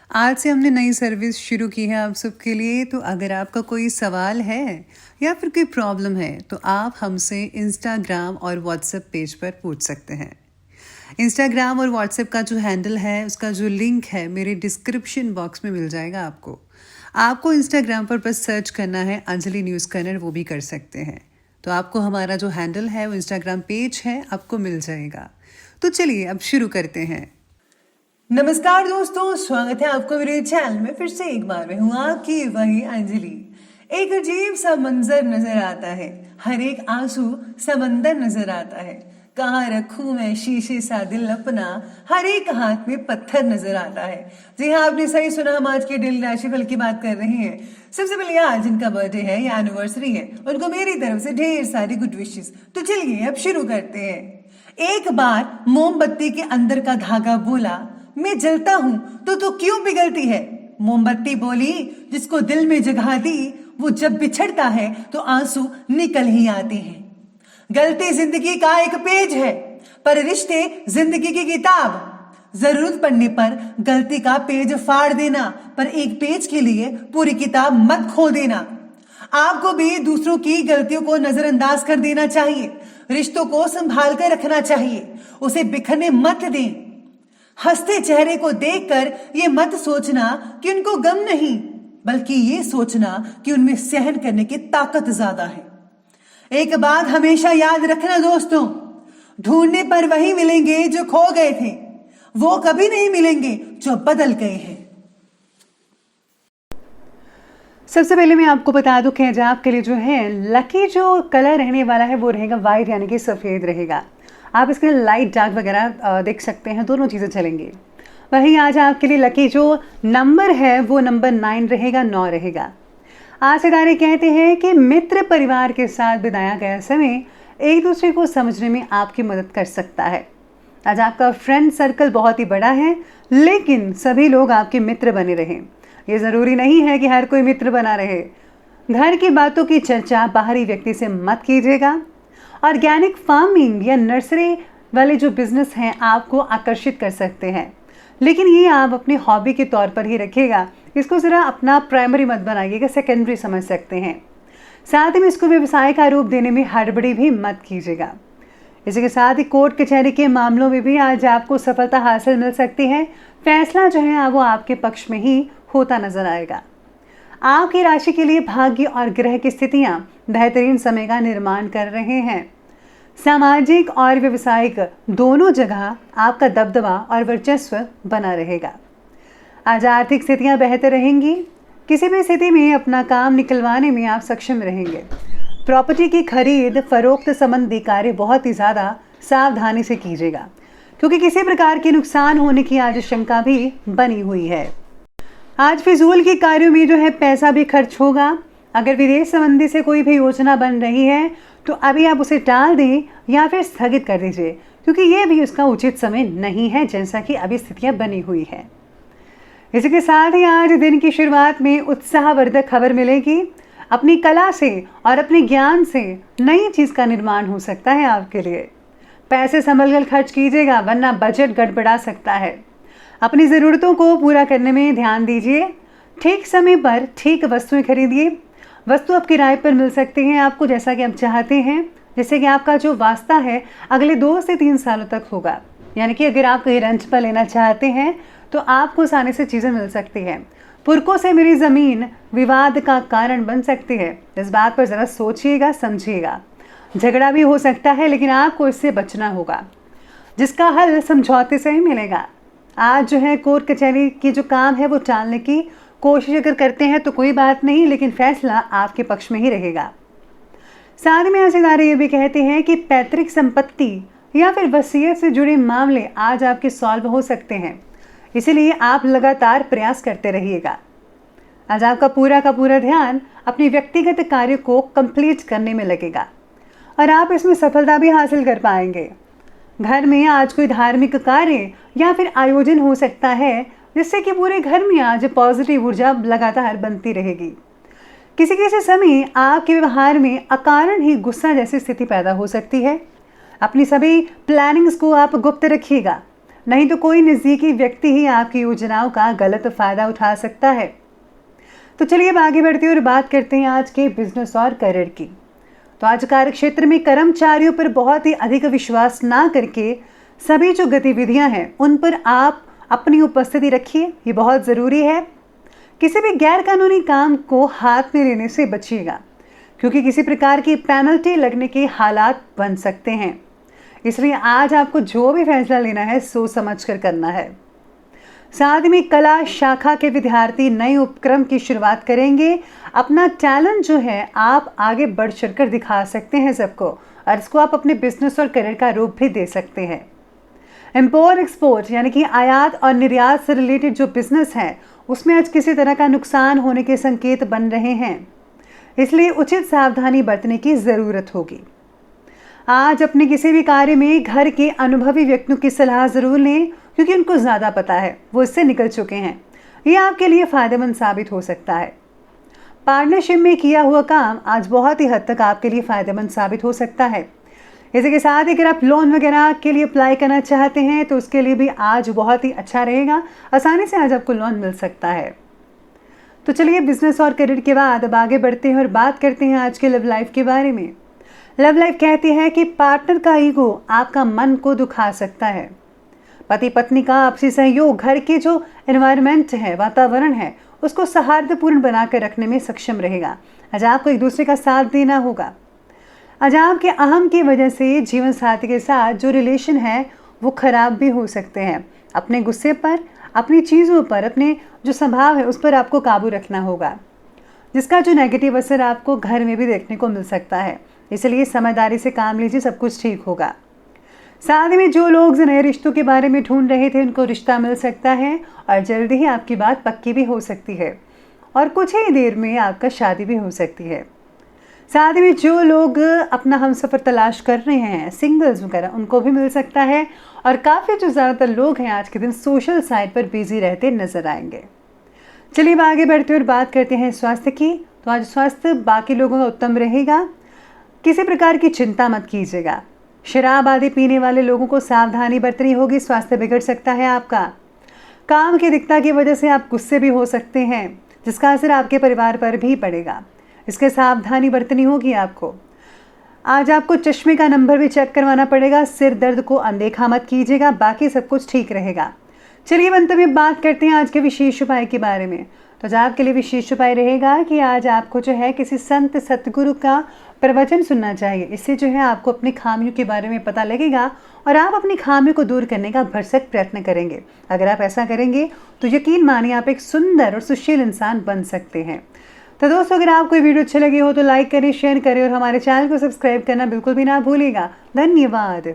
आज से हमने नई सर्विस शुरू की है आप सबके लिए। तो अगर आपका कोई सवाल है या फिर कोई प्रॉब्लम है तो आप हमसे इंस्टाग्राम और व्हाट्सएप पेज पर पूछ सकते हैं। इंस्टाग्राम और व्हाट्सएप का जो हैंडल है उसका जो लिंक है मेरे डिस्क्रिप्शन बॉक्स में मिल जाएगा आपको इंस्टाग्राम पर बस सर्च करना है अंजलि न्यूज़ कन्नड़, वो भी कर सकते हैं। तो आपको हमारा जो हैंडल है वो इंस्टाग्राम पेज है आपको मिल जाएगा। तो चलिए अब शुरू करते हैं। नमस्कार दोस्तों, स्वागत है आपको मेरे चैनल में। फिर से एक बार मैं हूँ आपकी वही अंजलि। एक अजीब सा मंजर नजर आता है, हर एक आंसू समंदर नजर आता है। कहाँ रखूं मैं शीशे सा दिल अपना, हर एक हाथ में पत्थर नजर आता है। जी हाँ, आपने सही सुना, हम आज के डेली राशिफल की बात कर रहे हैं। सबसे पहले आज जिनका बर्थडे है या एनिवर्सरी है उनको मेरी तरफ से ढेर सारी गुड विशेस। तो चलिए अब शुरू करते हैं। एक बार मोमबत्ती के अंदर का धागा बोला, मैं जलता हूं तो क्यों पिघलती है। मोमबत्ती बोली, जिसको दिल में जगह दी वो जब बिछड़ता है तो आंसू निकल ही आते हैं। गलती जिंदगी का एक पेज है, पर रिश्ते जिंदगी की किताब। जरूरत पड़ने पर गलती का पेज फाड़ देना, पर एक पेज के लिए पूरी किताब मत खोल देना। आपको भी दूसरों की गलतियों को नजरअंदाज कर देना चाहिए। रिश्तों को संभाल कर रखना चाहिए, उसे बिखरने मत दें। हंसते चेहरे को देखकर ये मत सोचना कि उनको गम नहीं, बल्कि ये सोचना कि उनमें सहन करने की ताकत ज्यादा है। एक बात हमेशा याद रखना दोस्तों, ढूंढने पर वही मिलेंगे जो खो गए थे, वो कभी नहीं मिलेंगे जो बदल गए हैं। सबसे पहले मैं आपको बता दूं कि आज आपके लिए जो है लकी जो कलर रहने वाला है वो रहेगा वाइट, यानी कि सफ़ेद रहेगा। आप इसके लाइट डार्क वगैरह देख सकते हैं, दोनों चीज़ें चलेंगी। वहीं आज आपके लिए लकी जो नंबर है वो नंबर 9 रहेगा, 9 रहेगा। आज सितारे कहते हैं कि मित्र परिवार के साथ बिताया गया समय एक दूसरे को समझने में आपकी मदद कर सकता है। आज आपका फ्रेंड सर्कल बहुत ही बड़ा है, लेकिन सभी लोग आपके मित्र बने रहें। ये ज़रूरी नहीं है कि हर कोई मित्र बना रहे। घर की बातों की चर्चा बाहरी व्यक्ति से मत कीजिएगा। ऑर्गेनिक फार्मिंग या नर्सरी वाले जो बिजनेस हैं आपको आकर्षित कर सकते हैं, लेकिन ये आप अपनी हॉबी के तौर पर ही रखिएगा। इसको ज़रा अपना प्राइमरी मत बनाइएगा, सेकेंडरी समझ सकते हैं। साथ ही में इसको व्यवसाय का रूप देने में हड़बड़ी भी मत कीजिएगा। इसी के साथ ही कोर्ट कचहरी के मामलों में भी आज आपको सफलता हासिल मिल सकती है। फैसला जो है वो आपके पक्ष में ही होता नजर आएगा। आपकी राशि के लिए भाग्य और ग्रह की स्थितियां बेहतरीन समय का निर्माण कर रहे हैं। सामाजिक और व्यवसायिक दोनों जगह आपका दबदबा और वर्चस्व बना रहेगा। आज आर्थिक स्थितियां बेहतर रहेंगी। किसी भी स्थिति में अपना काम निकलवाने में आप सक्षम रहेंगे। प्रॉपर्टी की खरीद फरोख्त संबंधी कार्य बहुत ही ज़्यादा सावधानी से कीजिएगा, क्योंकि किसी प्रकार के नुकसान होने की आज शंका भी बनी हुई है। आज फिजूल के कार्यों में जो है पैसा भी खर्च होगा। अगर विदेश संबंधी से कोई भी योजना बन रही है तो अभी आप उसे टाल दें या फिर स्थगित कर दीजिए, क्योंकि ये भी उसका उचित समय नहीं है, जैसा कि अभी स्थितियां बनी हुई है। इसी के साथ ही आज दिन की शुरुआत में उत्साहवर्धक खबर मिलेगी। अपनी कला से और अपने ज्ञान से नई चीज़ का निर्माण हो सकता है आपके लिए। पैसे संभल कर खर्च कीजिएगा, वरना बजट गड़बड़ा सकता है। अपनी ज़रूरतों को पूरा करने में ध्यान दीजिए। ठीक समय पर ठीक वस्तुएं खरीदिए। वस्तु आपकी राय पर मिल सकती हैं आपको, जैसा कि आप चाहते हैं, जिससे कि आपका जो वास्ता है अगले 2 से 3 सालों तक होगा। यानी कि अगर आप कहीं रेंट पर लेना चाहते हैं तो आपको आसानी से चीज़ें मिल सकती हैं। पुरखों से मेरी ज़मीन विवाद का कारण बन सकती है, इस बात पर ज़रा सोचिएगा, समझिएगा। झगड़ा भी हो सकता है, लेकिन आपको इससे बचना होगा, जिसका हल समझौते से ही मिलेगा। आज जो है कोर्ट कचहरी की जो काम है वो टालने की कोशिश अगर करते हैं तो कोई बात नहीं, लेकिन फैसला आपके पक्ष में ही रहेगा। साथ में सितारे ये भी कहते हैं कि पैतृक संपत्ति या फिर वसीयत से जुड़े मामले आज आपके सॉल्व हो सकते हैं, इसीलिए आप लगातार प्रयास करते रहिएगा। आज आपका पूरा का पूरा ध्यान अपने व्यक्तिगत कार्य को कंप्लीट करने में लगेगा और आप इसमें सफलता भी हासिल कर पाएंगे। घर में आज कोई धार्मिक कार्य या फिर आयोजन हो सकता है, जिससे कि पूरे घर में आज पॉजिटिव ऊर्जा लगातार बनती रहेगी। किसी किसी समय आपके व्यवहार में अकारण ही गुस्सा जैसी स्थिति पैदा हो सकती है। अपनी सभी प्लानिंग्स को आप गुप्त रखिएगा। नहीं तो कोई नज़दीकी व्यक्ति ही आपकी योजनाओं का गलत फायदा उठा सकता है। तो चलिए अब आगे बढ़ते हैं और बात करते हैं आज के बिजनेस और करियर की। तो आज कार्य क्षेत्र में कर्मचारियों पर बहुत ही अधिक विश्वास ना करके सभी जो गतिविधियां हैं उन पर आप अपनी उपस्थिति रखिए, ये बहुत ज़रूरी है। किसी भी गैर कानूनी काम को हाथ में लेने से बचिएगा, क्योंकि किसी प्रकार की पेनल्टी लगने के हालात बन सकते हैं। इसलिए आज आपको जो भी फैसला लेना है सोच समझ कर करना है। साथ में कला शाखा के विद्यार्थी नए उपक्रम की शुरुआत करेंगे। अपना टैलेंट जो है आप आगे बढ़ चढ़कर दिखा सकते हैं सबको, और इसको आप अपने बिजनेस और करियर का रूप भी दे सकते हैं। इम्पोर्ट एक्सपोर्ट यानी कि आयात और निर्यात से रिलेटेड जो बिजनेस है उसमें आज किसी तरह का नुकसान होने के संकेत बन रहे हैं, इसलिए उचित सावधानी बरतने की ज़रूरत होगी। आज अपने किसी भी कार्य में घर के अनुभवी व्यक्तियों की सलाह ज़रूर लें, क्योंकि उनको ज़्यादा पता है, वो इससे निकल चुके हैं। ये आपके लिए फ़ायदेमंद साबित हो सकता है। पार्टनरशिप में किया हुआ काम आज बहुत ही हद तक आपके लिए फ़ायदेमंद साबित हो सकता है। इसी के साथ अगर आप लोन वगैरह के लिए अप्लाई करना चाहते हैं तो उसके लिए भी आज बहुत ही अच्छा रहेगा, आसानी से आज आपको लोन मिल सकता है। तो चलिए बिजनेस और करियर के बाद अब आगे बढ़ते हैं और बात करते हैं आज के लव लाइफ के बारे में। लव लाइफ कहती है कि पार्टनर का ईगो आपका मन को दुखा सकता है। पति पत्नी का आपसी सहयोग घर के जो एनवायरनमेंट है, वातावरण है, उसको सौहार्दपूर्ण बनाकर रखने में सक्षम रहेगा। आज आपको एक दूसरे का साथ देना होगा। आज आपके अहम की वजह से जीवन साथी के साथ जो रिलेशन है वो खराब भी हो सकते हैं। अपने गुस्से पर, अपनी चीज़ों पर, अपने जो स्वभाव है उस पर आपको काबू रखना होगा, जिसका जो नेगेटिव असर आपको घर में भी देखने को मिल सकता है। इसलिए समझदारी से काम लीजिए, सब कुछ ठीक होगा। साथ में जो लोग नए रिश्तों के बारे में ढूंढ रहे थे उनको रिश्ता मिल सकता है और जल्दी ही आपकी बात पक्की भी हो सकती है और कुछ ही देर में आपका शादी भी हो सकती है। साथ में जो लोग अपना हमसफ़र तलाश कर रहे हैं, सिंगल्स वगैरह, उनको भी मिल सकता है। और काफ़ी जो ज़्यादातर लोग हैं आज के दिन सोशल साइट पर बिजी रहते नजर आएंगे। चलिए अब आगे बढ़ते और बात करते हैं स्वास्थ्य की। तो आज स्वास्थ्य बाकी लोगों का उत्तम रहेगा, किसी प्रकार की चिंता मत कीजिएगा। शराब आदि पीने वाले लोगों को सावधानी बरतनी होगी, स्वास्थ्य बिगड़ सकता है आपका। काम की अधिकता की वजह से आप गुस्से भी हो सकते हैं, जिसका असर आपके परिवार पर भी पड़ेगा। इसके सावधानी बरतनी होगी आपको। आज आपको चश्मे का नंबर भी चेक करवाना पड़ेगा। सिर दर्द को अनदेखा मत कीजिएगा, बाकी सब कुछ ठीक रहेगा। चलिए अंत में बात करते हैं आज के विशेष उपाय के बारे में। तो आज आपके लिए विशेष उपाय रहेगा कि आज आपको जो है किसी संत सतगुरु का प्रवचन सुनना चाहिए। इससे जो है आपको अपनी खामियों के बारे में पता लगेगा और आप अपनी खामियों को दूर करने का भरसक प्रयत्न करेंगे। अगर आप ऐसा करेंगे तो यकीन मानिए आप एक सुंदर और सुशील इंसान बन सकते हैं। तो दोस्तों, अगर आपको ये वीडियो अच्छी लगी हो तो लाइक करें, शेयर करें और हमारे चैनल को सब्सक्राइब करना बिल्कुल भी ना भूलिएगा। धन्यवाद।